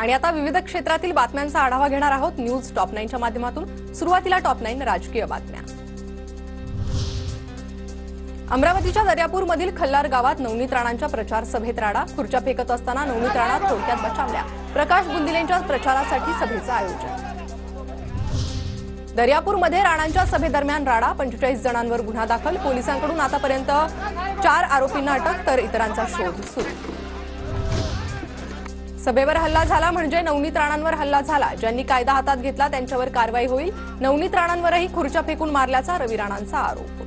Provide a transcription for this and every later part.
आणि आता विविध क्षेत्रातील बातम्यांचा आढावा घेणार आहोत न्यूज टॉप 9च्या माध्यमातून। सुरुवातीला टॉप 9 राजकीय बातम्या। अमरावतीच्या दर्यापूरमधील खल्लार गावात नवनीत राणांच्या प्रचार सभेत राडा। खुर्च्या फेकत असताना नवनीत राणा थोडक्यात बचावल्या। प्रकाश बुंदिलेंच्या प्रचारासाठी सभेचं आयोजन। दर्यापूरमध्ये राणांच्या सभेदरम्यान राडा। 45 जणांवर गुन्हा दाखल। पोलिसांकडून आतापर्यंत 4 आरोपींना अटक तर इतरांचा शोध सुरू। सभेवर हल्ला झाला म्हणजे नवनीत राणांवर हल्ला झाला। ज्यांनी कायदा हातात घेतला त्यांच्यावर कारवाई होईल। नवनीत राणांवरही खुर्च्या फेकून मारल्याचा रवी राणांचा आरोप।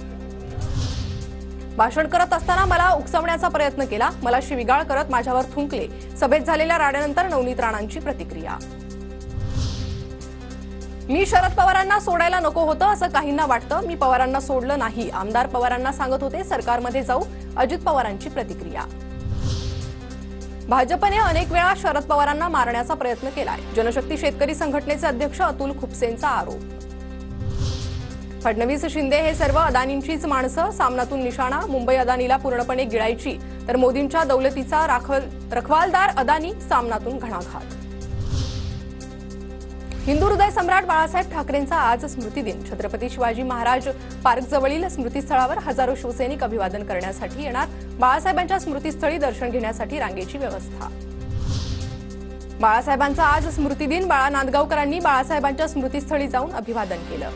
भाषण करत असताना मला उकसवण्याचा प्रयत्न केला। मला शिवीगाळ करत माझ्यावर थुंकले। सभेत झालेल्या राड्यानंतर नवनीत राणांची प्रतिक्रिया। मी शरद पवारांना सोडायला नको होतं असं काहींना वाटतं। मी पवारांना सोडलं नाही। आमदार पवारांना सांगत होते सरकारमध्ये जाऊ। अजित पवारांची प्रतिक्रिया। भाजपने अनेक वेळा शरद पवारांना मारण्याचा प्रयत्न केलाय। जनशक्ती शेतकरी संघटनेचे अध्यक्ष अतुल खुपसेंचा आरोप। फडणवीस शिंदे हे सर्व अदानींचीच माणसं। सामनातून निशाणा। मुंबई अदानीला पूर्णपणे गिळायची तर मोदींच्या दौलतीचा रखवालदार अदानी सामनातून घणाघात। हिंदू हृदय सम्राट बाळासाहेब ठाकरेंचा आज स्मृतिदिन। छत्रपती शिवाजी महाराज पार्कजवळील स्मृतिस्थळावर हजारो शिवसैनिक अभिवादन करण्यासाठी येणार। बाळासाहेबांच्या स्मृतिस्थळी दर्शन घेण्यासाठी रांगेची व्यवस्था। बाळासाहेबांचा आज स्मृतिदिन। बाळा नांदगावकरांनी बाळासाहेबांच्या स्मृतिस्थळी जाऊन अभिवादन केलं।